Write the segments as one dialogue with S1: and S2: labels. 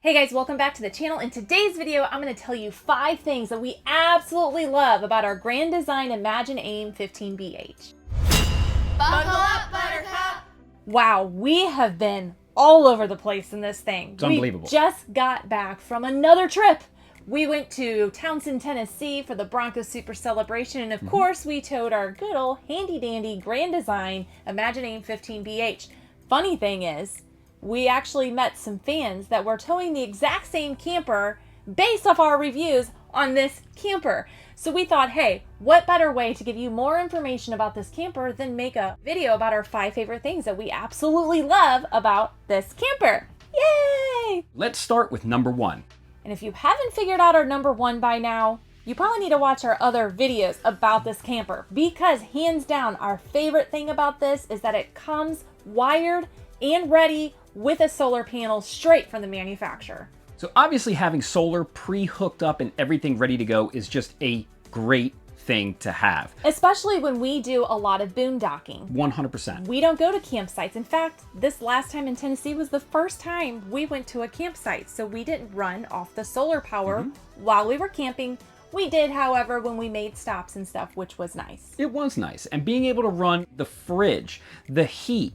S1: Hey guys, welcome back to the channel. In today's video, I'm going to tell you 5 things that we absolutely love about our Grand Design Imagine-AIM 15BH.
S2: Buckle up, Buttercup!
S1: Wow, we have been all over the place in this thing.
S3: It's unbelievable.
S1: We just got back from another trip. We went to Townsend, Tennessee for the Bronco Super Celebration, and of course we towed our good old handy dandy Grand Design Imagine-AIM 15BH. Funny thing is, we actually met some fans that were towing the exact same camper based off our reviews on this camper. So we thought, hey, what better way to give you more information about this camper than make a video about our 5 favorite things that we absolutely love about this camper. Yay!
S3: Let's start with number 1.
S1: And if you haven't figured out our number 1 by now, you probably need to watch our other videos about this camper, because hands down, our favorite thing about this is that it comes wired and ready with a solar panel straight from the manufacturer.
S3: So obviously having solar pre-hooked up and everything ready to go is just a great thing to have.
S1: Especially when we do a lot of boondocking.
S3: 100%.
S1: We don't go to campsites. In fact, this last time in Tennessee was the first time we went to a campsite, so we didn't run off the solar power while we were camping. We did, however, when we made stops and stuff, which was nice.
S3: It was nice. And being able to run the fridge, the heat,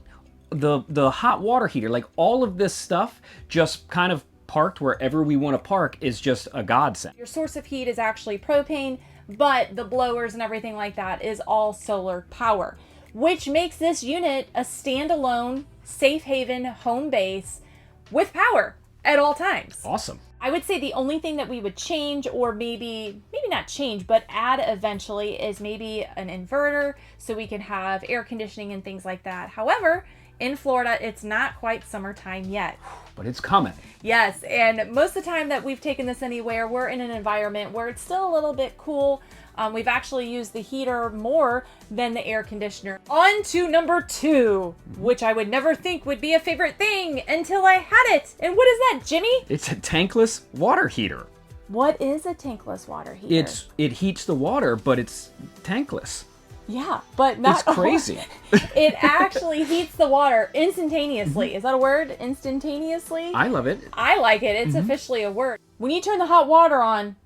S3: the hot water heater, like all of this stuff just kind of parked wherever we want to park is just a godsend.
S1: Your source of heat is actually propane, but the blowers and everything like that is all solar power, which makes this unit a standalone, safe haven home base with power at all times.
S3: Awesome.
S1: I would say the only thing that we would change, or maybe not change, but add eventually, is maybe an inverter so we can have air conditioning and things like that. However, in Florida, it's not quite summertime yet.
S3: But it's coming.
S1: Yes, and most of the time that we've taken this anywhere, we're in an environment where it's still a little bit cool. We've actually used the heater more than the air conditioner. On to number 2, which I would never think would be a favorite thing until I had it. And what is that, Jimmy?
S3: It's a tankless water heater.
S1: What is a tankless water heater?
S3: It heats the water, but it's tankless.
S1: Yeah, but not...
S3: It's crazy.
S1: It actually heats the water instantaneously. Is that a word? Instantaneously?
S3: I love it.
S1: I like it. It's officially a word. When you turn the hot water on,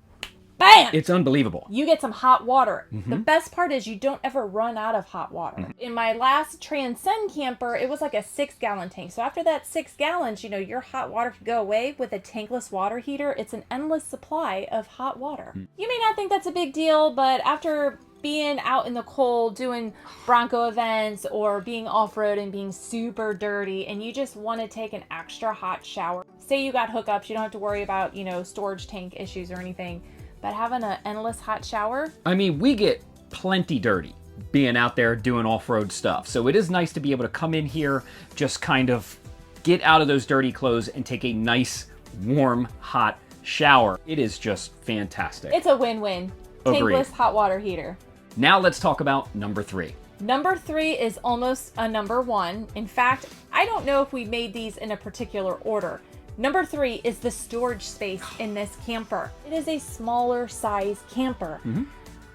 S1: bam!
S3: It's unbelievable.
S1: You get some hot water. The best part is you don't ever run out of hot water. In my last Transcend camper, it was like a 6-gallon tank. So after that 6 gallons, you know, your hot water could go away. With a tankless water heater, it's an endless supply of hot water. You may not think that's a big deal, but after being out in the cold doing Bronco events or being off-road and being super dirty, and you just want to take an extra hot shower. Say you got hookups, you don't have to worry about, you know, storage tank issues or anything, but having an endless hot shower.
S3: I mean, we get plenty dirty being out there doing off-road stuff. So it is nice to be able to come in here, just kind of get out of those dirty clothes and take a nice, warm, hot shower. It is just fantastic.
S1: It's a win-win.
S3: Agreed.
S1: Tankless hot water heater.
S3: Now let's talk about number 3.
S1: Number 3 is almost a number 1. In fact, I don't know if we made these in a particular order. Number 3 is the storage space in this camper. It is a smaller size camper,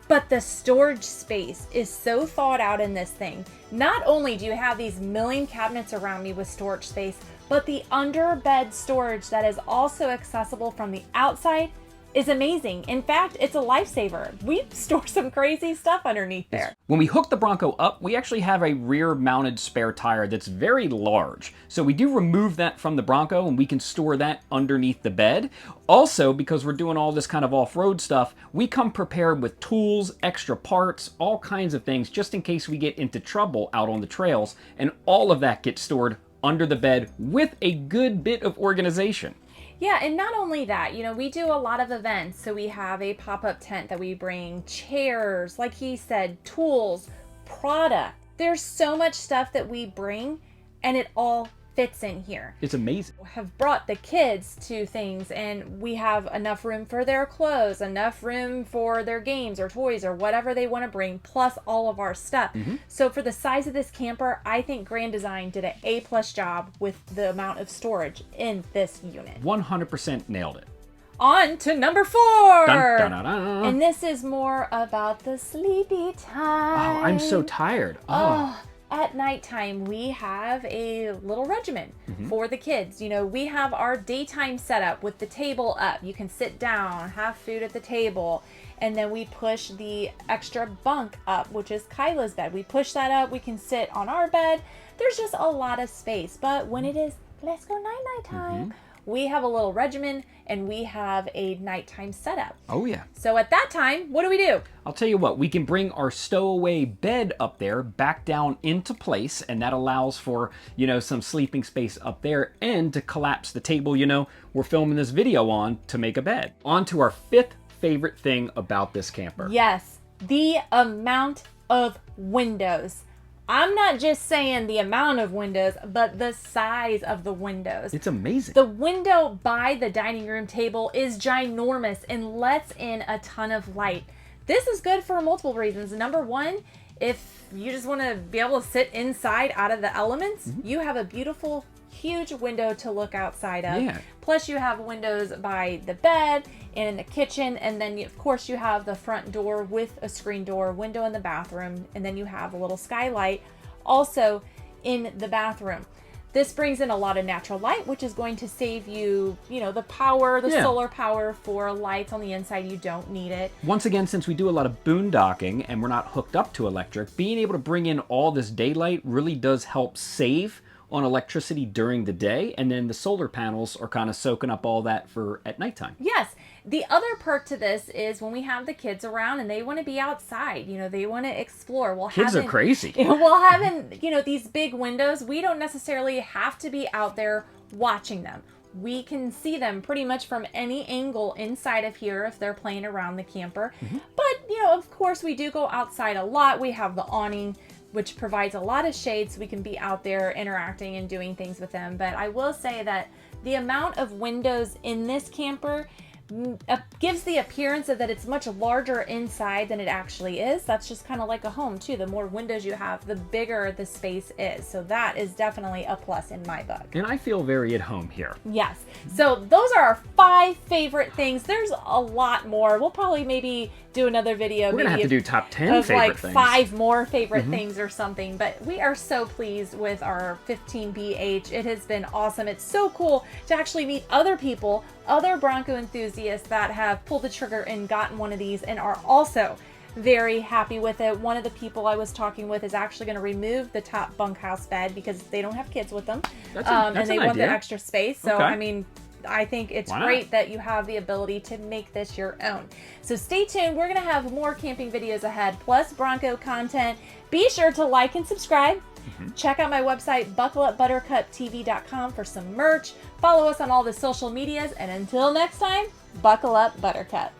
S1: but the storage space is so thought out in this thing. Not only do you have these million cabinets around me with storage space, but the under bed storage that is also accessible from the outside is amazing. In fact, it's a lifesaver. We store some crazy stuff underneath there.
S3: When we hook the Bronco up, we actually have a rear mounted spare tire that's very large. So we do remove that from the Bronco and we can store that underneath the bed. Also, because we're doing all this kind of off-road stuff, we come prepared with tools, extra parts, all kinds of things, just in case we get into trouble out on the trails. And all of that gets stored under the bed with a good bit of organization.
S1: Yeah, and not only that, you know, we do a lot of events. So we have a pop-up tent that we bring, chairs, like he said, tools, product. There's so much stuff that we bring, and it all fits in here.
S3: It's amazing.
S1: We have brought the kids to things, and we have enough room for their clothes, enough room for their games or toys or whatever they want to bring, plus all of our stuff. So for the size of this camper, I think Grand Design did an A+ job with the amount of storage in this unit.
S3: 100% nailed it.
S1: On to number 4.
S3: Dun, dun, dun, dun.
S1: And this is more about the sleepy time.
S3: Oh, I'm so tired. Oh.
S1: at nighttime, we have a little regimen for the kids. You know, we have our daytime setup with the table up. You can sit down, have food at the table, and then we push the extra bunk up, which is Kyla's bed. We push that up. We can sit on our bed. There's just a lot of space. But when it is, let's go night time, we have a little regimen and we have a nighttime setup.
S3: Oh, yeah.
S1: So at that time, what do?
S3: I'll tell you what, we can bring our stowaway bed up there back down into place, and that allows for, you know, some sleeping space up there and to collapse the table, you know, we're filming this video on to make a bed. On to our fifth favorite thing about this camper.
S1: Yes, the amount of windows. I'm not just saying the amount of windows, but the size of the windows.
S3: It's amazing.
S1: The window by the dining room table is ginormous and lets in a ton of light. This is good for multiple reasons. Number one, if you just want to be able to sit inside out of the elements, you have a beautiful, huge window to look outside of.
S3: Yeah.
S1: Plus you have windows by the bed and in the kitchen, and then of course you have the front door with a screen door, window in the bathroom, and then you have a little skylight also in the bathroom. This brings in a lot of natural light, which is going to save you, you know, the power, the solar power for lights on the inside. You don't need it.
S3: Once again, since we do a lot of boondocking and we're not hooked up to electric, being able to bring in all this daylight really does help save on electricity during the day, and then the solar panels are kind of soaking up all that for at nighttime.
S1: Yes. The other perk to this is when we have the kids around and they want to be outside, you know, they want to explore. Well,
S3: kids are crazy.
S1: Well, having, you know, these big windows, we don't necessarily have to be out there watching them. We can see them pretty much from any angle inside of here if they're playing around the camper. But, you know, of course, we do go outside a lot. We have the awning, which provides a lot of shade so we can be out there interacting and doing things with them. But I will say that the amount of windows in this camper gives the appearance of that it's much larger inside than it actually is. That's just kind of like a home too. The more windows you have, the bigger the space is. So that is definitely a plus in my book.
S3: And I feel very at home here.
S1: Yes. So those are our 5 favorite things. There's a lot more. We'll probably maybe do another video.
S3: We're going to have to do top 10
S1: of
S3: favorite
S1: like
S3: things.
S1: 5 more favorite things or something. But we are so pleased with our 15BH. It has been awesome. It's so cool to actually meet other people, other Bronco enthusiasts that have pulled the trigger and gotten one of these and are also very happy with it. One of the people I was talking with is actually going to remove the top bunkhouse bed because they don't have kids with them. And they want the extra space. So,
S3: Okay.
S1: I mean, I think it's great that you have the ability to make this your own. So stay tuned. We're going to have more camping videos ahead, plus Bronco content. Be sure to like and subscribe. Check out my website, buckleupbuttercuptv.com, for some merch. Follow us on all the social medias. And until next time, buckle up, Buttercup.